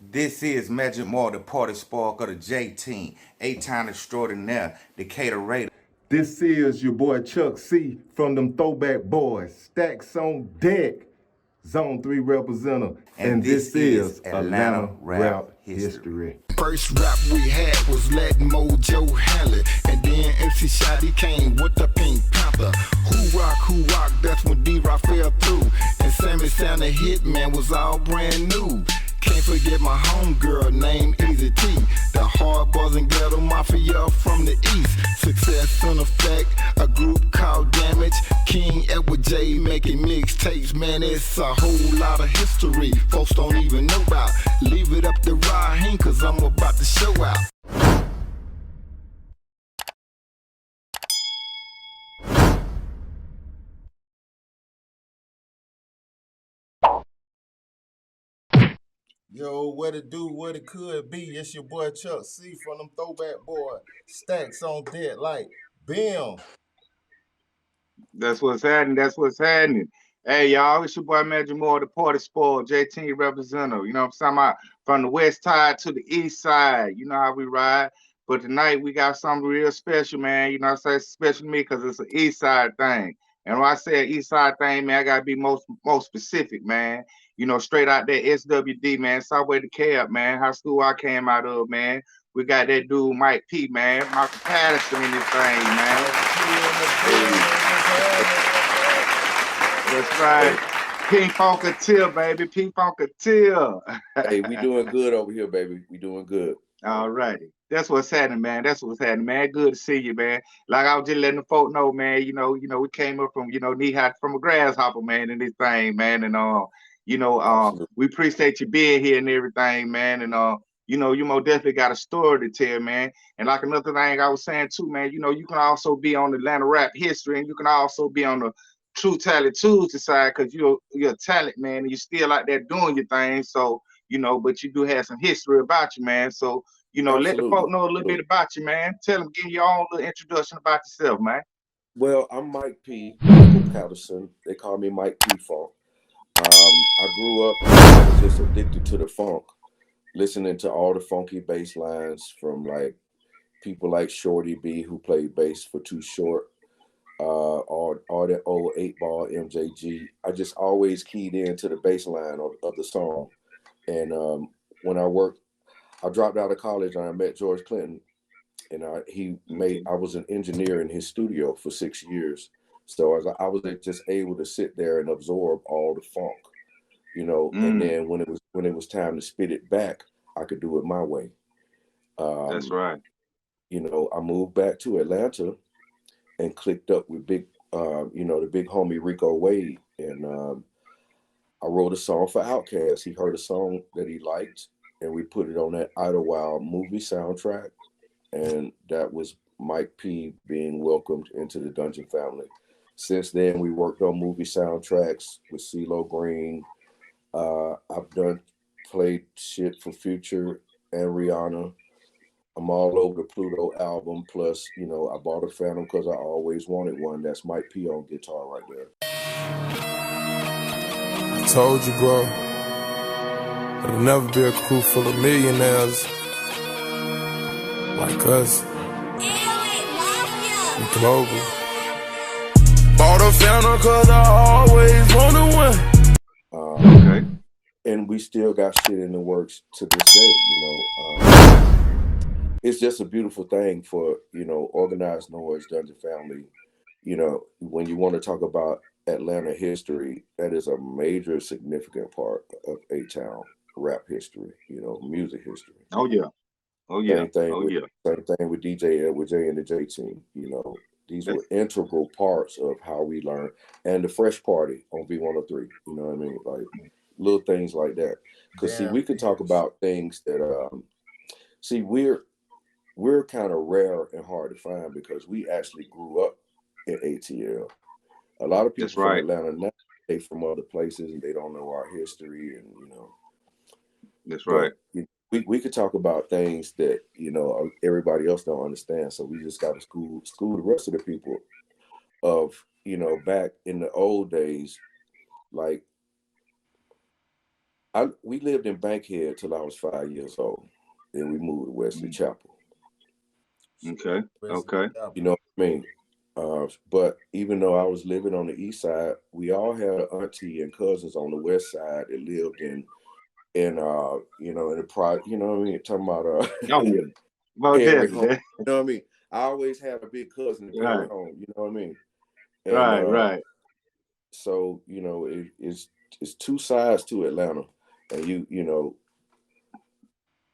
This is Magic More, the party spark of the J team, 8-time extraordinaire, the caterator. This is your boy Chuck C from them throwback boys. Stacks on deck. Zone 3 representative. And And this this is is Atlanta Atlanta rap rap history. history. First rap we had was Latin Mojo Hallett, and then MC Shotty came with the Pink Panther. Who rock, that's when D-Rock fell through, and Sammy Sound the Hitman was all brand new. Can't forget my homegirl named Easy T, the hard buzzing ghetto mafia from the east. Success in effect, a group called Damage. King Edward J making mixtapes, man, it's a whole lot of history folks don't even know about. Leave it up to Raheem, cause I'm about to show out. Yo, what it do, what it could be. It's your boy Chuck C from them throwback boys. Stacks on deck like bam. That's what's happening. That's what's happening. Hey, y'all, it's your boy Magic Moore, the party spoiled, JT representative. You know what I'm talking about? From the west side to the east side. You know how we ride. But tonight we got something real special, man. You know what I'm saying? It's special to me because it's an east side thing. And when I say an east side thing, man, I gotta be most specific, man. You know, straight out there, SWD, man, Southway to Cab, man. High school I came out of, man. We got that dude Mike P, man. Michael Patterson in this thing, man. That's right. Pink Funkadelic, baby. Pink Funkadelic. Hey, we doing good over here, baby. We doing good. All righty. That's what's happening, man. That's what's happening, man. Good to see you, man. Like I was just letting the folk know, man. We came up from, knee high from a grasshopper, man, in this thing, man. And Absolutely. we appreciate you being here and everything, man. And you most definitely got a story to tell, man. And like another thing I was saying too, man, you can also be on the Atlanta rap history, and you can also be on the True Talent Tuesday side because you're a talent, man, and you're still out there doing your thing. So, but you do have some history about you, man. So, let the Absolutely. folk know a little bit about you, man. Tell them, give your own little introduction about yourself, man. Well, I'm Mike P. Michael Patterson. They call me Mike P. Funk. I grew up, I was just addicted to the funk, listening to all the funky bass lines from like people like Shorty B, who played bass for Too Short, all that old 8-ball MJG. I just always keyed into the bass line of the song. And when I dropped out of college and I met George Clinton, and I was an engineer in his studio for 6 years. So I was just able to sit there and absorb all the funk, and then when it was time to spit it back, I could do it my way. That's Um, right. I moved back to Atlanta and clicked up with the big homie Rico Wade, and I wrote a song for Outkast. He heard a song that he liked, and we put it on that Idlewild movie soundtrack, and that was Mike P being welcomed into the Dungeon family. Since then, we worked on movie soundtracks with CeeLo Green. I've played shit for Future and Rihanna. I'm all over the Pluto album. Plus, I bought a Phantom because I always wanted one. That's Mike P on guitar right there. I told you, bro, it'll never be a crew full of millionaires like us. We global. Bought a Phantom cause I always wanted one. Okay. And we still got shit in the works to this day. It's just a beautiful thing for organized noise, Dungeon family. When you want to talk about Atlanta history, that is a major significant part of A-Town rap history, music history. Oh yeah. Oh yeah. Oh yeah. Same thing with DJ Edward J and the J team. These were integral parts of how we learned. And the Fresh Party on V103. You know what I mean? Like little things like that. Because see, we could talk about things that we're kind of rare and hard to find because we actually grew up in ATL. A lot of people That's from right. Atlanta now, they from other places and they don't know our history, and That's right. but we could talk about things that everybody else don't understand. So we just got to school the rest of the people of back in the old days, like We lived in Bankhead till I was 5 years old. Then we moved to Wesley Chapel. Okay. Okay. You know what I mean? But even though I was living on the east side, we all had an auntie and cousins on the west side that lived in you know, in the you know what I mean? Talking about Oh yeah. Well, Perry home. definitely. You know what I mean? I always had a big cousin in Perry Right. home, you know what I mean? And Right. so, you know, it's two sides to Atlanta. And you know,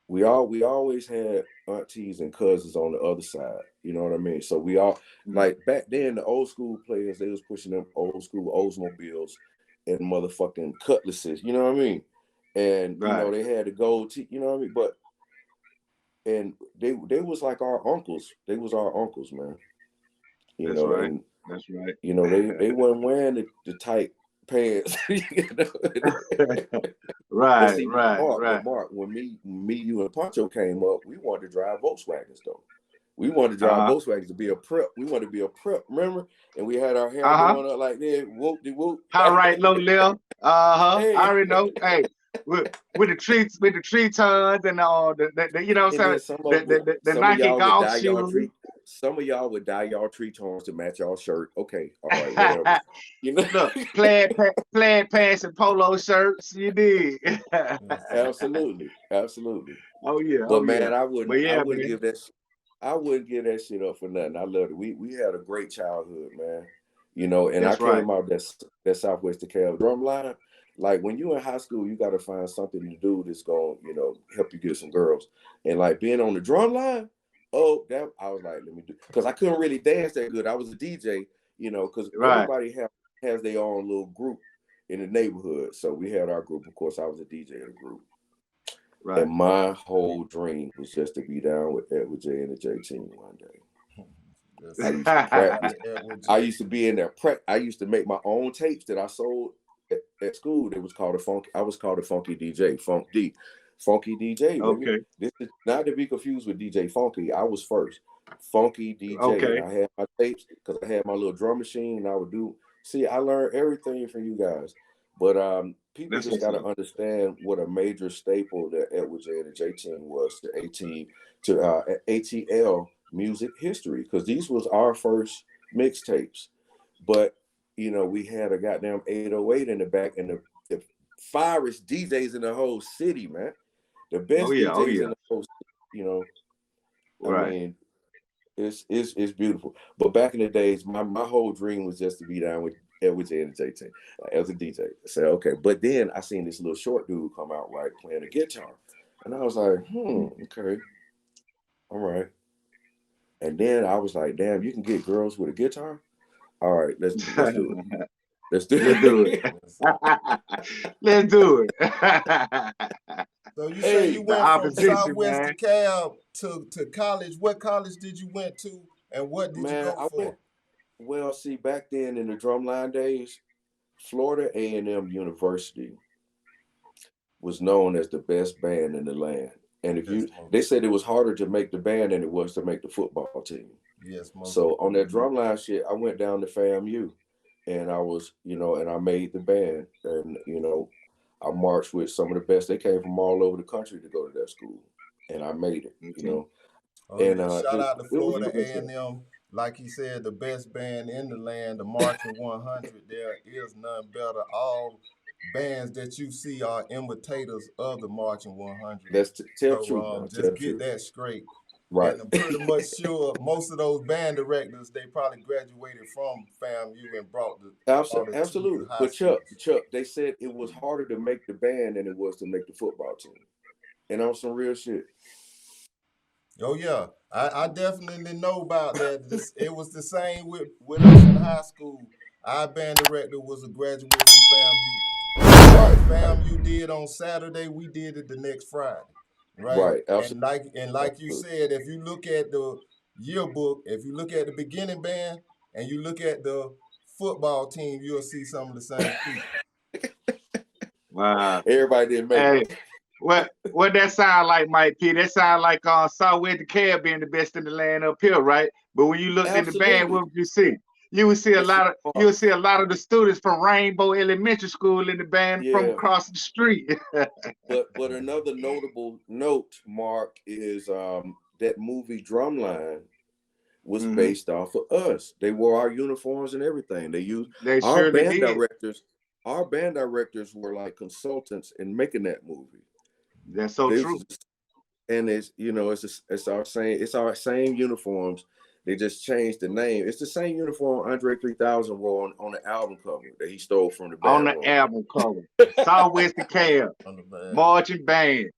we always had aunties and cousins on the other side. You know what I mean? So we all, like back then, the old school players, they was pushing them old school Oldsmobiles and motherfucking cutlasses. You know what I mean? And you know, they had the gold teeth. You know what I mean? But and they was like our uncles. They was our uncles, man. You That's know, right. and That's right. you know, they wasn't wearing the tight pants. You know? But see, Mark, when me, you, and Poncho came up, we wanted to drive Volkswagens though. We wanted to drive Volkswagens to be a prep. We wanted to be a prep, remember? And we had our hair going up like that, whoop de whoop. High right, low left. Hey. I already know. Hey, with the tree tons and all the you know what I'm saying? The Nike golf shoes. Some of y'all would dye y'all tree tones to match y'all shirt. Okay, all right, whatever. You know, look, plaid pants and polo shirts. You did. Absolutely. Oh yeah. But man, I wouldn't give that shit up for nothing. I loved it. We had a great childhood, man. You know, and I came out that Southwest DeKalb drumline. Like when you in high school, you got to find something to do that's going, you know, help you get some girls. And like being on the drum line, I was like, let me do, because I couldn't really dance that good. I was a DJ, you know, because everybody has their own little group in the neighborhood. So we had our group. Of course, I was a DJ in the group. Right. And my whole dream was just to be down with Edward J and the J Team one day. I used to be in there. I used to make my own tapes that I sold at school. It was called I was called a Funky DJ, Funk D. Funky DJ. Okay. This is not to be confused with DJ Funky. I was first. Funky DJ. Okay. And I had my tapes because I had my little drum machine and I would do. See, I learned everything from you guys. But people just got to understand what a major staple that Edward J and the J Team was to ATL music history, because these was our first mixtapes. But you know, we had a goddamn 808 in the back and the finest DJs in the whole city, man. The best DJs in the whole city, you know. I mean, it's beautiful. But back in the days, my whole dream was just to be down with Edward J and the J Team as a DJ. I said, okay. But then I seen this little short dude come out playing a guitar. And I was like, okay. All right. And then I was like, damn, you can get girls with a guitar? All right, let's do it. Let's do it. Let's do it. So you say you went from Southwest DeKalb to college. What college did you went to, and what did you go for? Well, see, back then in the drumline days, Florida A&M University was known as the best band in the land. And they said it was harder to make the band than it was to make the football team. Yes. So on that drumline shit, I went down to FAMU, and I was, you know, and I made the band, and you know, I marched with some of the best. They came from all over the country to go to that school, and I made it. You know, and shout out to Florida A&M. Like he said, the best band in the land, the Marching 100. There is none better. All bands that you see are imitators of the Marching 100. That's true. Just get that straight. Right. And I'm pretty much sure most of those band directors, they probably graduated from FAMU and brought the absolutely. But Chuck, they said it was harder to make the band than it was to make the football team. And on some real shit. Oh yeah, I definitely know about that. It was the same with us in high school. Our band director was a graduate from FAMU. What FAMU did on Saturday, we did it the next Friday. Right. And like you said, if you look at the yearbook, if you look at the beginning band and you look at the football team, you'll see some of the same people. Wow. Everybody didn't make it. What that sound like, Mike P? That sound like Southwest DeKalb being the best in the land up here, right? But when you looked at the band, what would you see? You would see a Yes, you lot of are. the students from Rainbow Elementary School in the band from Yeah. across the street. But another notable note, Mark, is that movie Drumline was Hmm. based off of us. They wore our uniforms and everything. They used They our surely band did. directors. Our band directors were like consultants in making that movie. That's so They true. was just, and it's it's our same uniforms. They just changed the name. It's the same uniform Andre 3000 wore on the album cover that he stole from the On band the room. album cover, Southwestern Cab, On the bad. marching band.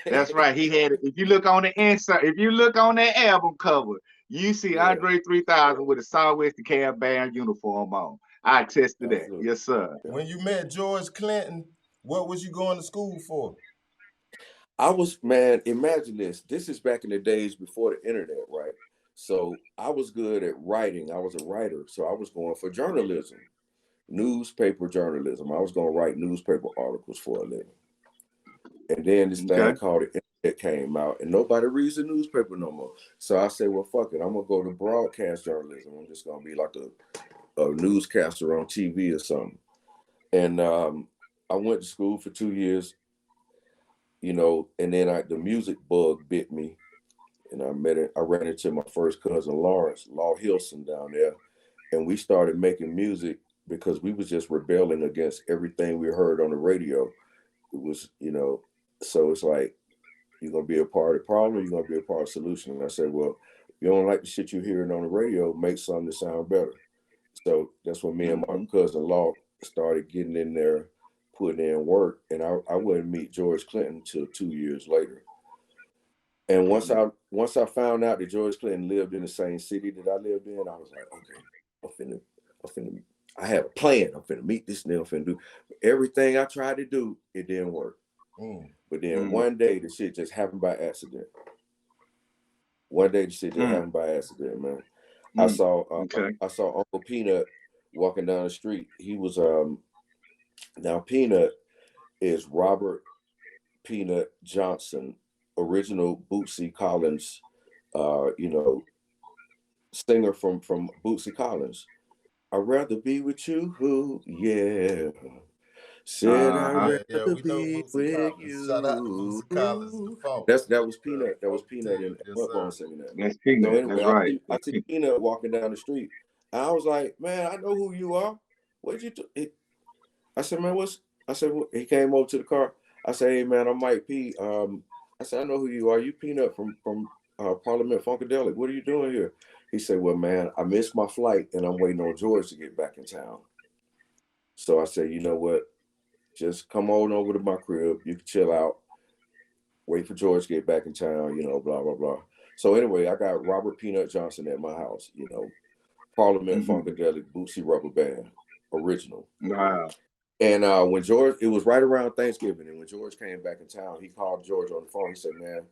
That's right. He had it. If you look on the inside, if you look on that album cover, you see Yeah, Andre 3000 with a Southwestern Cab band uniform on. I attest to that. absolutely. Yes, sir. Yeah. When you met George Clinton, what was you going to school for? I was, man, imagine this. This is back in the days before the internet, right? So I was good at writing. I was a writer. So I was going for journalism, newspaper journalism. I was going to write newspaper articles for a living. And then this thing Okay. called the internet came out, and nobody reads the newspaper no more. So I said, well, fuck it. I'm going to go to broadcast journalism. I'm just going to be like a newscaster on TV or something. And I went to school for 2 years, and then the music bug bit me. And I ran into my first cousin, Lawrence, Law Hilson down there. And we started making music because we was just rebelling against everything we heard on the radio. It was, so it's like, you're going to be a part of the problem or you're going to be a part of the solution. And I said, well, if you don't like the shit you're hearing on the radio, make something that sound better. So that's when me and my cousin Law started getting in there, putting in work. And I wouldn't meet George Clinton until 2 years later. And once I found out that George Clinton lived in the same city that I lived in, I was like, okay, I have a plan. I'm finna meet this nigga. I'm finna do everything I tried to do. It didn't work. But then one day the shit just happened by accident. Man. I saw Okay. Uncle Peanut walking down the street. He was now Peanut is Robert Peanut Johnson, original Bootsy Collins, singer from Bootsy Collins. I'd rather be with you, yeah. Said I'd Uh-huh. Yeah, rather we know be Bootsy with Collins. Shout out to you. Bootsy Collins, the funk. That was Peanut. That was Funky Peanut tip. and Yes, Mudbone sir. singing that. That's So Peanut. anyway, That's right. I see Peanut walking down the street. And I was like, man, I know who you are. What did you do? I said, man, he came over to the car. I said, hey man, I'm Mike P. I said, I know who you are. You Peanut from Parliament Funkadelic. What are you doing here? He said, well, man, I missed my flight and I'm waiting on George to get back in town. So I said, you know what? Just come on over to my crib. You can chill out. Wait for George to get back in town, blah, blah, blah. So anyway, I got Robert Peanut Johnson at my house, Parliament Funkadelic Bootsy Rubber Band, original. Wow. And when George, it was right around Thanksgiving, and when George came back in town, he called George on the phone. He said, man,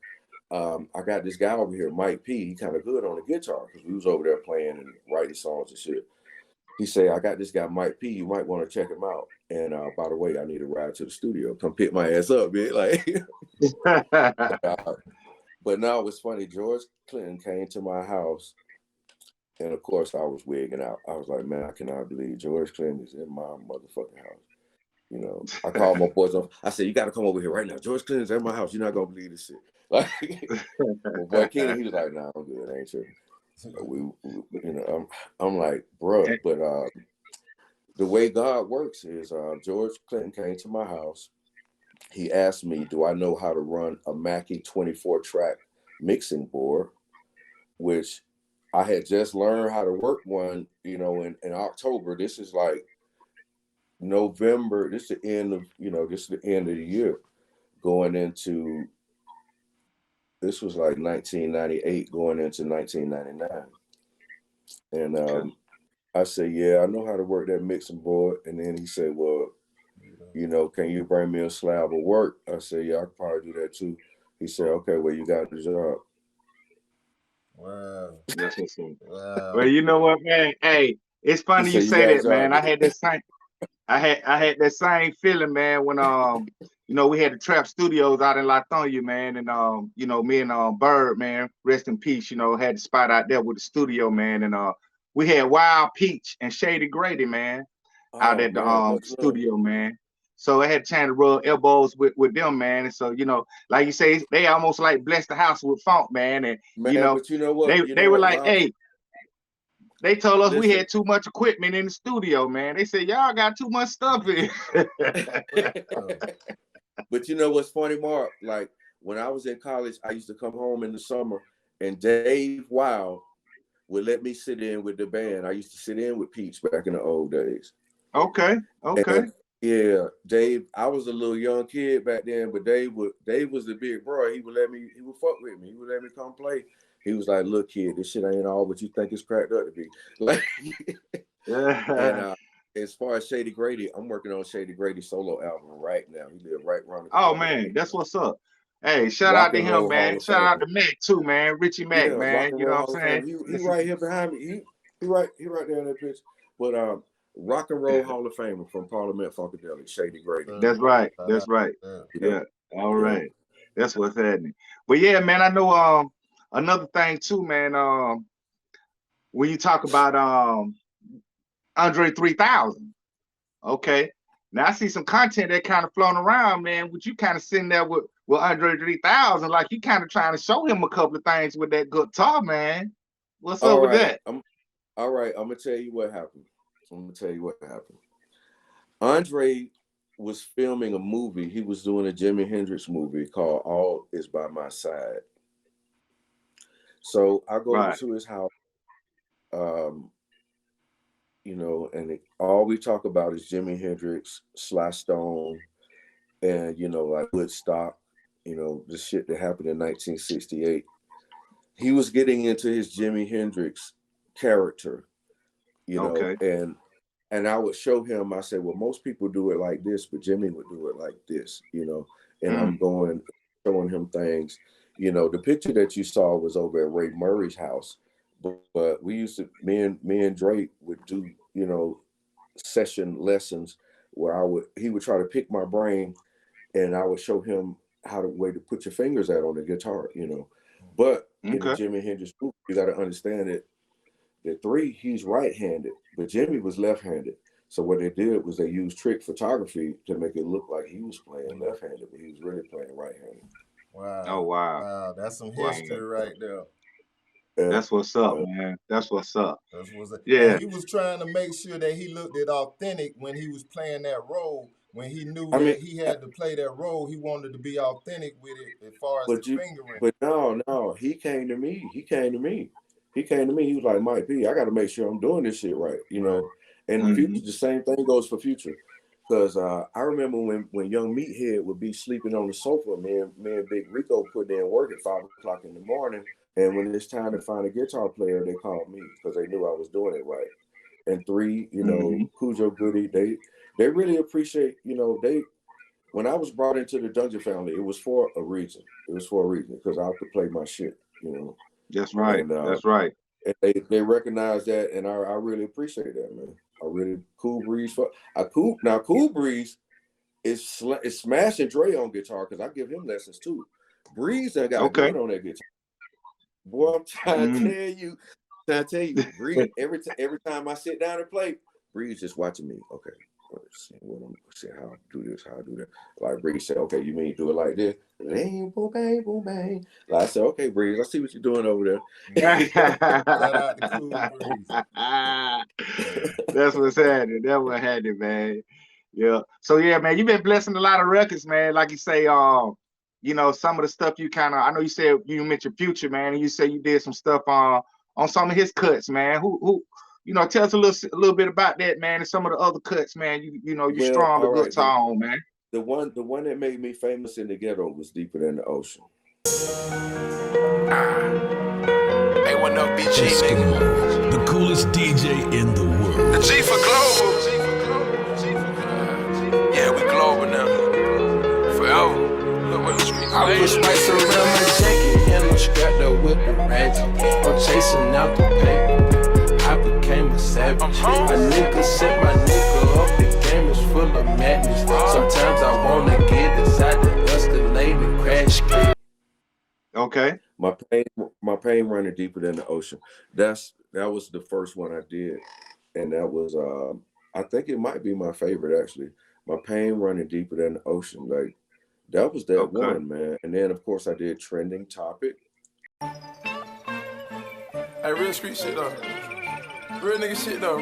I got this guy over here, Mike P. He kind of good on the guitar because we was over there playing and writing songs and shit. He said, I got this guy, Mike P. You might want to check him out. And by the way, I need a ride to the studio. Come pick my ass up, man. But now it's funny. George Clinton came to my house. And of course, I was wigging out. I was like, man, I cannot believe George Clinton is in my motherfucking house. I called my boys on. I said, you got to come over here right now. George Clinton's at my house. You're not going to believe this shit. Like, my boy Kenny, he was like, nah, I'm good. I ain't tripping. So I'm like, bro, but the way God works is George Clinton came to my house. He asked me, do I know how to run a Mackie 24-track mixing board, which I had just learned how to work one, in October. This is like November. This is the end of the year going into, this was like 1998 going into 1999. And I said, yeah, I know how to work that mixing board. And then he said, well, can you bring me a slab of work? I said, yeah, I could probably do that too. He said, okay, well, you got the job. Wow. That's what's up. Wow. Well, you know what, man? Hey, it's funny you say that, man. I had that same feeling, man, when we had the Trap Studios out in Latonia, man, and me and Bird, man, rest in peace, had the spot out there with the studio, man, and we had Wild Peach and Shady Grady, man, out Oh at the man, much love. studio, man. So I had a chance to rub elbows with them, man. And so, like you say, they almost like blessed the house with funk, man. And Man, but you know what? they were like, Rob? hey, they told us we Listen. had too much equipment in the studio, man. They said, y'all got too much stuff in. But you know what's funny, Mark? Like when I was in college, I used to come home in the summer, and Dave Wild would let me sit in with the band. I used to sit in with Peach back in the old days. Okay. And, yeah, Dave. I was a little young kid back then, but Dave was the big bro. He would fuck with me. He would let me come play. He was like, "Look, kid, this shit ain't all what you think it's cracked up to be." Like, and as far as Shady Grady, I'm working on Shady Grady's solo album right now. He live right around the corner. Oh man, that's what's up. Hey, shout out to him, man. Shout out to Mac too, man. Richie Mac, man. You know what I'm saying? He right here behind me. He right there in that pitch. But Rock and Roll Hall of Famer from Parliament Funkadelic, Shady Grady. That's right. That's right. Yeah. All right. That's what's happening. But yeah, man, I know another thing too, man. When you talk about Andre 3000, okay. Now I see some content that kind of flown around, man. Would you kind of sitting there with Andre 3000, like you kind of trying to show him a couple of things with that guitar, man? What's up with that? All right, I'm gonna tell you what happened. Andre was filming a movie. He was doing a Jimi Hendrix movie called All Is By My Side. So I go to his house, and all we talk about is Jimi Hendrix, Sly Stone, and like Woodstock, the shit that happened in 1968. He was getting into his Jimi Hendrix character, and I would show him. I said, well, most people do it like this, but Jimmy would do it like this, And I'm showing him things. The picture that you saw was over at Ray Murray's house, but we used to, me and Drake would do, session lessons where he would try to pick my brain, and I would show him way to put your fingers out on the guitar, But in the Jimi Hendrix group, you got to understand that the three, he's right-handed, but Jimmy was left-handed. So what they did was they used trick photography to make it look like he was playing left-handed, but he was really playing right-handed. Wow. Oh, wow. Wow, that's some history right there. That's what's up, man. That's what's up. Yeah. And he was trying to make sure that he looked it authentic when he was playing that role. When he knew that he had to play that role, he wanted to be authentic with it as far as the fingering. But no, he came to me. He was like, Mike P, I got to make sure I'm doing this shit right, And Future, the same thing goes for Future. Because I remember when Young Meathead would be sleeping on the sofa, me and Big Rico put in work at 5 o'clock in the morning. And when it's time to find a guitar player, they called me because they knew I was doing it right. And 3, Cujo, Goodie, they really appreciate, when I was brought into the Dungeon family, it was for a reason. Because I could play my shit, That's right. And, that's right. And they recognize that, and I really appreciate that, man. I really Cool Breeze Cool Breeze is smashing Dre on guitar because I give him lessons too. Breeze done got good on that guitar. Boy, I'm trying to tell you, Breeze. Every time I sit down and play, Breeze just watching me. Okay, see how I do this, how I do that. Like Breeze said, okay, you mean do it like this? Bang, boom, bang, boom, bang. Like I said, okay, Breeze, I see what you're doing over there. That's what's happening. That's what happened, man. Yeah. So yeah, man, you've been blessing a lot of records, man. Like you say, some of the stuff you kind of, I know you said you mentioned Future, man, and you say you did some stuff on some of his cuts, man. Who tell us a little bit about that, man, and some of the other cuts, man. You strong the good tone, man. The one that made me famous in the ghetto was Deeper Than the Ocean. Hey, what up, BG, nigga? The coolest DJ in the world. The G for global. Yeah, we global now. Forever. I put spice around my jacket and I'm strapped up with the rats. I'm chasing out the paper. I became a savage. A nigga set my nigga up. The game is full of madness. Sometimes I wanna get inside the Escalade and crash. Okay. My pain running deeper than the ocean. That was the first one I did, and that was I think it might be my favorite actually. My pain running deeper than the ocean. Like that was that Okay. one, man. And then of course I did trending topic. Hey, real street shit though. Real nigga shit though.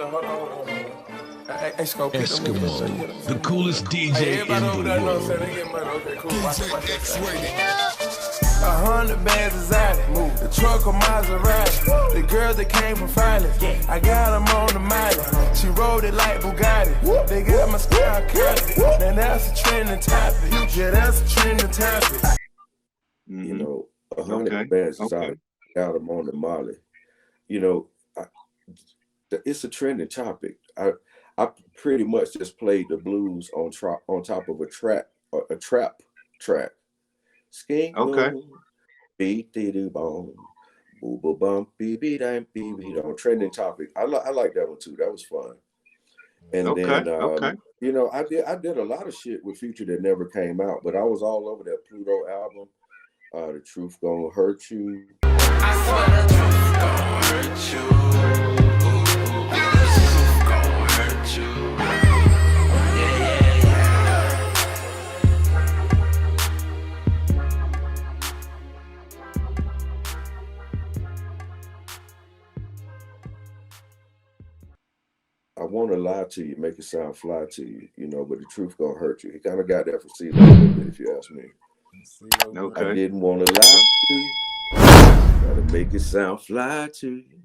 Hold on. Hey, Scope, pick them niggas up. Eskimo, the coolest DJ Hey, in everybody over the there know what I'm saying? world. They get money. Okay, cool. Watch that. 100 bands is out it. Move. The truck on Maserati. The girls that came from Finland. I got them on the miley. She rode it like Bugatti. They got my style copied. Now that's a trending topic. Yeah, that's a trending topic. You know, 100 bands is out them on the Molly. You know, it's a trending topic. I pretty much just played the blues on top of a trap track. Skink boom, beat dee boom, boo boo bump, beat dang beat on trending topic. I like that one too. That was fun. And then you know, I did a lot of shit with Future that never came out, but I was all over that Pluto album. The Truth Gonna Hurt You. I swear the truth gonna hurt you. I want to lie to you, make it sound fly to you, you know, but the truth gonna hurt you. He kind of got that from CeeLo a little bit, if you ask me. I didn't want to lie to you, gotta make it sound fly to you,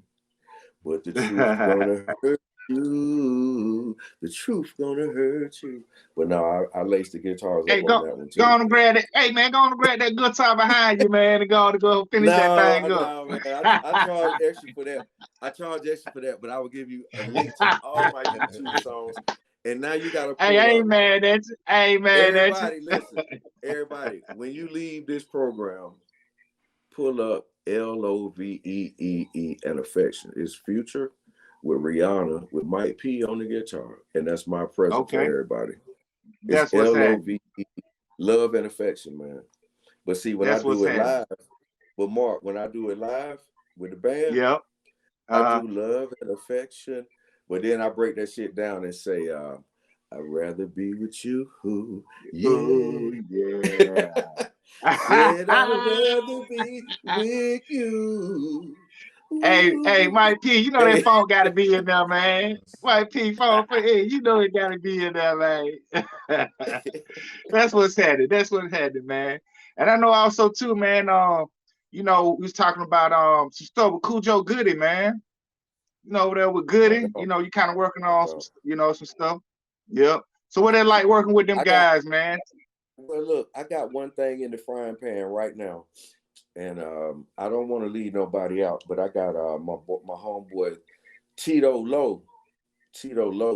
but the truth gonna hurt you. The truth gonna hurt you. But no, I laced the guitars up on that one too. Go on and grab it. Hey man, go on and grab that guitar behind you, man, and go finish that thing up. No, man. I charge extra for that. But I will give you a link to all my YouTube songs. And now you gotta pull Hey man, that's everybody, listen. Everybody, when you leave this program, pull up LOVEEE and Affection. It's Future with Rihanna with Mike P on the guitar. And that's my present for everybody. It's LOVE, Love and Affection, man. But see, when I do it live, but Mark, when I do it live with the band, I do Love and Affection. But then I break that shit down and say, I'd rather be with you. Yeah. Said I'd rather be with you. Hey, Mike P, you know that phone gotta be in there, man. Mike P, phone, you know it gotta be in there, man. That's what's happening, man. And I know also too, man. You know, we was talking about some stuff with Cujo Goodie, man. You know, over there with Goodie. You know, you kind of working on some stuff. Yep. So what it like working with them guys, man? Well, look, I got one thing in the frying pan right now. And I don't want to leave nobody out, but I got my homeboy Tito Lowe,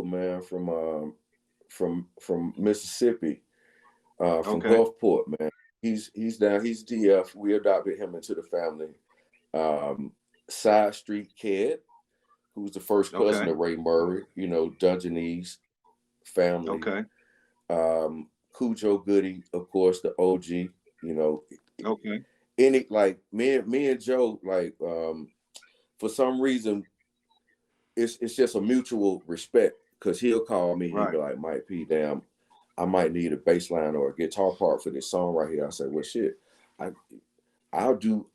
man, from Mississippi, from Gulfport, man. He's down. He's DF. We adopted him into the family. Side Street Kid, who's the first cousin of Ray Murray. You know, Dungeonese family. Cujo Goodie, of course, the OG. You know. Any like me and Joe, like for some reason it's just a mutual respect, because he'll call me, he'll be like, Mike P, damn, I might need a bass line or a guitar part for this song right here. I say, well shit, I'll do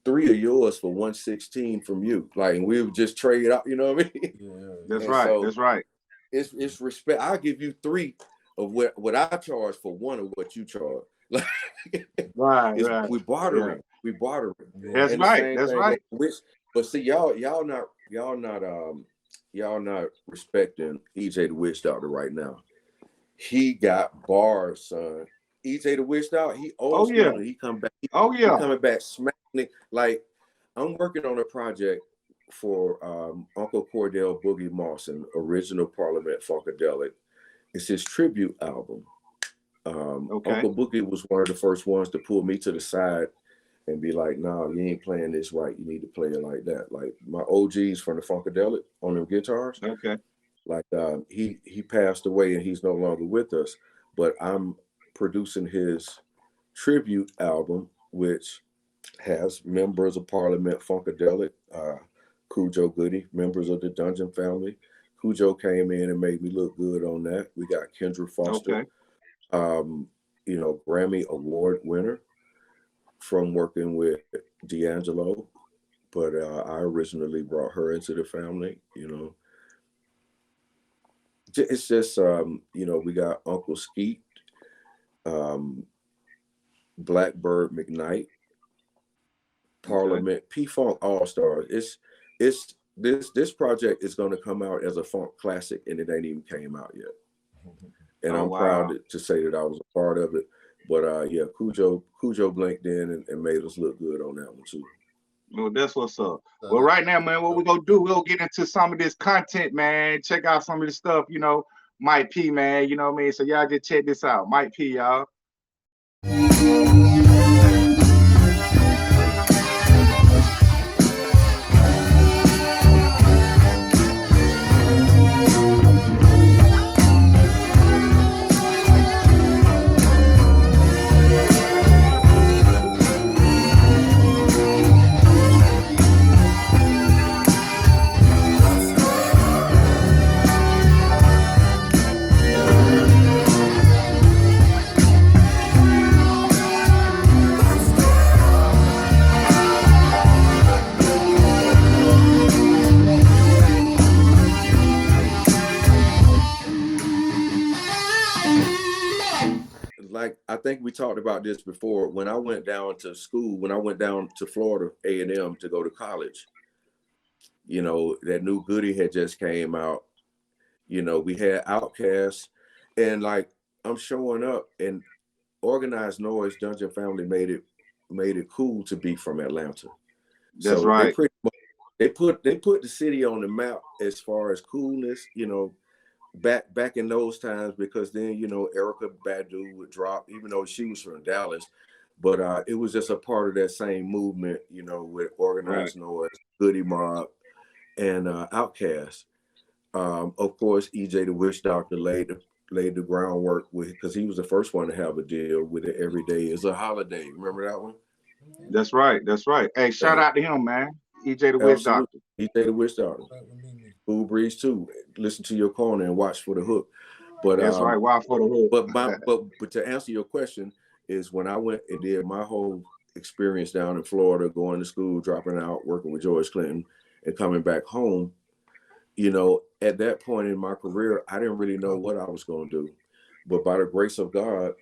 3 of yours for 116 from you. Like, and we'll just trade out, you know what I mean? Yeah. That's right. It's respect. I'll give you 3 of what I charge for 1 of what you charge. Like, right. We bartering. We bartering. That's right. But see, y'all not respecting EJ the Witch Doctor right now. He got bars, son. EJ the Witch Doctor, he old school. He come back. He coming back smacking. Like, I'm working on a project for Uncle Cordell Boogie Mawson, original Parliament Funkadelic. It's his tribute album. Uncle Boogie was one of the first ones to pull me to the side and be like, nah, you ain't playing this right. You need to play it like that. Like my OGs from the Funkadelic on them guitars. Like he passed away and he's no longer with us, but I'm producing his tribute album which has members of Parliament, Funkadelic, Cujo Goodie, members of the Dungeon family. Cujo came in and made me look good on that. We got Kendra Foster, you know, Grammy Award winner from working with D'Angelo, but I originally brought her into the family, you know. It's just, you know, we got Uncle Skeet, Blackbird McKnight, Parliament, P-Funk All-Stars. This project is going to come out as a funk classic, and it ain't even came out yet. And I'm proud to say that I was a part of it. But yeah, Cujo blinked in and made us look good on that one too. Well, that's what's up. Well, right now, man, what we're gonna do, we'll get into some of this content, man. Check out some of this stuff, you know, Mike P, man, you know what I mean? So y'all just check this out. Mike P, y'all. Like, I think we talked about this before. When I went down to school, when I went down to Florida A&M to go to college, you know, that new Goodie had just came out. You know, we had Outkast, and like, I'm showing up, and Organized Noise Dungeon Family made it cool to be from Atlanta. That's right. They put the city on the map as far as coolness, you know, back in those times, because then, you know, Erykah Badu would drop, even though she was from Dallas, but it was just a part of that same movement, you know, with Organized Noise, Goodie Mob, and Outkast. Of course, EJ the Witch Doctor laid the groundwork with, because he was the first one to have a deal with it. Every Day Is a Holiday. Remember that one? That's right. That's right. Hey, shout out to him, man. EJ the Witch Doctor. EJ the Witch Doctor. Cool Breeze too. Listen to your corner and watch for the hook. But that's right. Watch for the hook. But to answer your question, is when I went and did my whole experience down in Florida, going to school, dropping out, working with George Clinton, and coming back home, you know, at that point in my career, I didn't really know what I was going to do. But by the grace of God,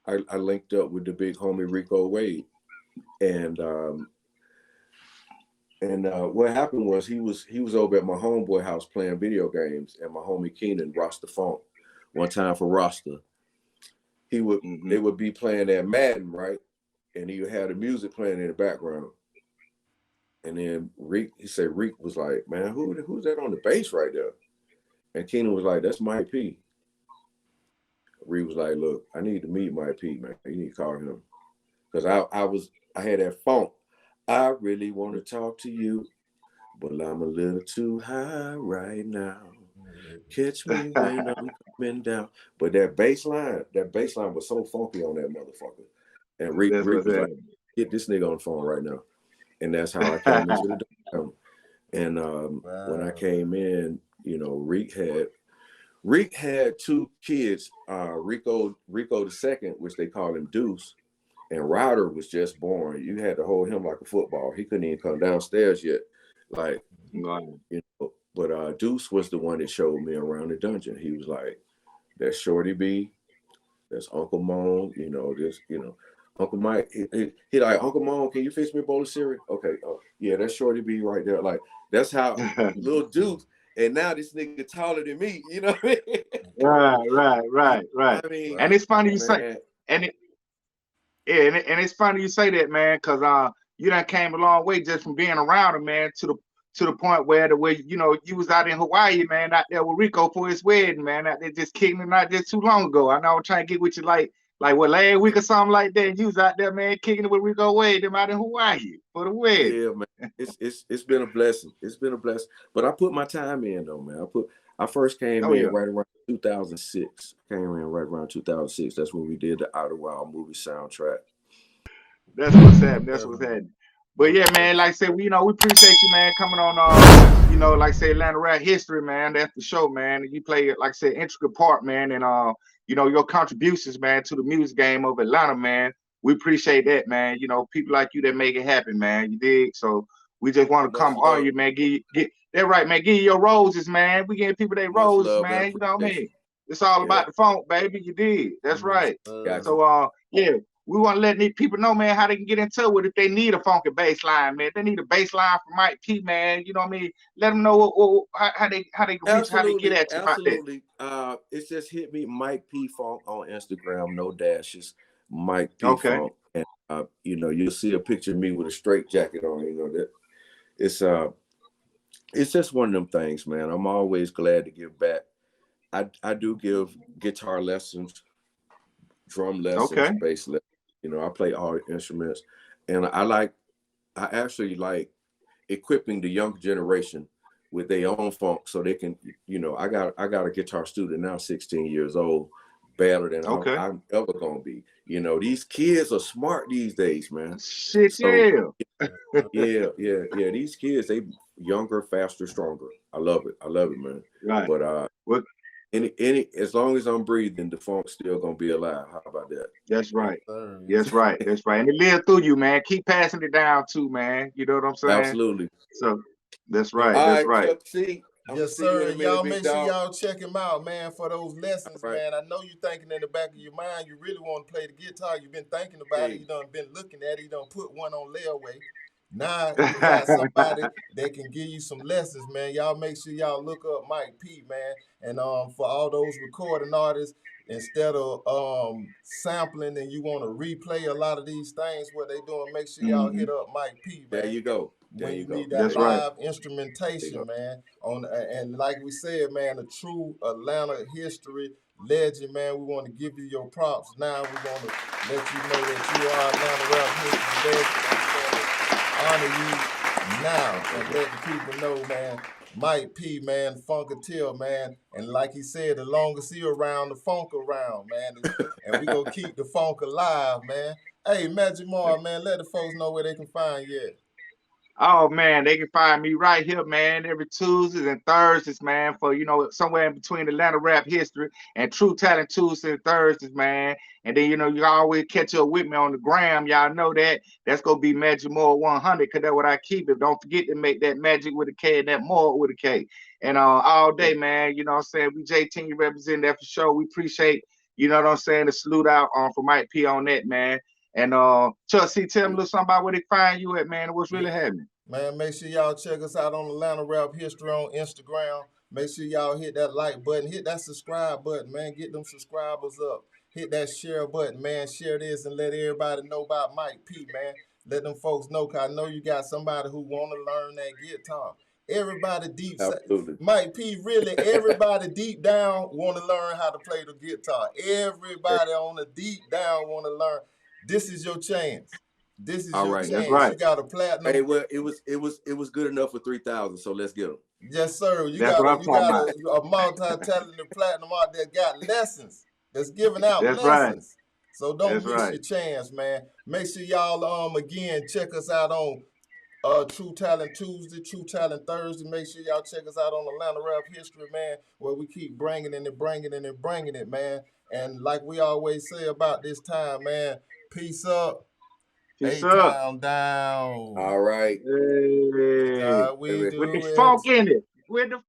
I linked up with the big homie Rico Wade. And what happened was he was over at my homeboy house playing video games, and my homie Keenan, Rasta Funk, one time for Rasta, they would be playing that Madden, right? And he would have the music playing in the background. And then Reek was like, man, who's that on the bass right there? And Keenan was like, that's Mike P. Reek was like, look, I need to meet Mike P, man. You need to call him. Because I had that funk. I really want to talk to you, but I'm a little too high right now. Catch me when I'm coming down. But that bass line was so funky on that motherfucker. And Rick was like, get this nigga on the phone right now. And that's how I came into the dome. And when I came in, you know, Rick had two kids, Rico II, which they call him Deuce. And Ryder was just born. You had to hold him like a football. He couldn't even come downstairs yet. Like, you know, but Deuce was the one that showed me around the dungeon. He was like, that's Shorty B, that's Uncle Moan, you know, this, you know, Uncle Mike. He like, Uncle Moan, can you fix me a bowl of cereal? Okay, yeah, that's Shorty B right there. Like, that's how little Deuce. And now this nigga taller than me, you know what I mean? Right. I mean, and it's funny you say, and it's funny you say that, man, because you done came a long way just from being around him, man, to the point where you know, you was out in Hawaii, man, out there with Rico for his wedding, man, out there just kicking it out just too long ago. I know I was trying to get with you like what, last week or something like that, and you was out there, man, kicking it with Rico Wade, them out in Hawaii for the wedding. Yeah, man, it's been a blessing. It's been a blessing. But I put my time in though, man. I first came in right around 2006. Came in right around 2006. That's when we did the Outer Wild movie soundtrack. That's what's happening. That's what's happening. But yeah, man, like I said, we appreciate you, man, coming on like I say, Atlanta rap history, man. That's the show, man. You play, like I said, intricate part, man, and your contributions, man, to the music game of Atlanta, man. We appreciate that, man. People like you that make it happen, man. You dig? So we just want to Much come on love. you, man. Get that right, man. Give you your roses, man. We getting people their Much roses, love and man. You know what I appreciation. mean? It's all Yeah. about the funk, baby. You did. That's right. Gotcha. So yeah, we want to let people know, man, how they can get into it if they need a funky bass line, man. If they need a bass line from Mike P, man. You know what I mean? Let them know how they reach, how they get at you about that. Absolutely. It's just hit me, Mike P Funk on Instagram, no dashes, Mike P Okay. Funk, and you'll see a picture of me with a straight jacket on. That it's just one of them things, man. I'm always glad to give back. I do give guitar lessons, drum lessons, bass lessons. I play all instruments, and I actually like equipping the younger generation with their own funk so they can, I got a guitar student now, 16 years old, better than I'm ever gonna be. These kids are smart these days, man. Shit, so, yeah. These kids, they younger, faster, stronger. I love it, man. Right. But as long as I'm breathing, the funk's still gonna be alive. How about that? That's right. That's right. That's right. And it live through you, man. Keep passing it down too, man. You know what I'm saying? Absolutely. So that's right. All that's right. right. Chuck C, yes, sir. Y'all make sure y'all check him out, man, for those lessons, man. I know you're thinking in the back of your mind, you really want to play the guitar. You've been thinking about it. You done been looking at it. You done put one on layaway. Now you got somebody that can give you some lessons, man. Y'all make sure y'all look up Mike P, man. And for all those recording artists, instead of sampling and you want to replay a lot of these things, what they doing, make sure y'all hit up Mike P, man. There you go. When you need that live instrumentation, man. And like we said, man, a true Atlanta history legend, man. We want to give you your props now. We want to let you know that you are Atlanta rap history legend. Honor you now and let the people know, man. Mike P, man, Funkadelic, man. And like he said, the longest he around, the funk around, man. And we gonna keep the funk alive, man. Hey, Magic Mar, man, let the folks know where they can find you at. Oh man, they can find me right here, man, every Tuesdays and Thursdays, man, for somewhere in between Atlanta rap history and True Talent Tuesdays and Thursdays, man. And then you can always catch up with me on the gram. Y'all know that. That's gonna be Magic More 100, cause that's what I keep it. Don't forget to make that magic with a K and that more with a K. And all day, man. You know what I'm saying? We JT representing that for sure. We appreciate, you know what I'm saying, the salute out for Mike P on that, man. And Chuck C, tell them a little something about where they find you at, man, and what's really happening. Man, make sure y'all check us out on Atlanta Rap History on Instagram. Make sure y'all hit that like button, hit that subscribe button, man. Get them subscribers up. Hit that share button, man. Share this and let everybody know about Mike P, man. Let them folks know, because I know you got somebody who want to learn that guitar. Everybody deep, Mike P, really, everybody deep down want to learn how to play the guitar. Everybody on the deep down want to learn. This is your chance. This is your chance. That's right. You got a platinum. Hey, well, it was good enough for 3,000. So let's get them. Yes, sir. You got a multi-talented platinum art that got lessons. That's giving out lessons. Right. So don't miss your chance, man. Make sure y'all again check us out on True Talent Tuesday, True Talent Thursday. Make sure y'all check us out on Atlanta Rap History, man, where we keep bringing it, man. And like we always say about this time, man, peace up. Peace up. Down. All right. Hey. We with do the funk in it. With the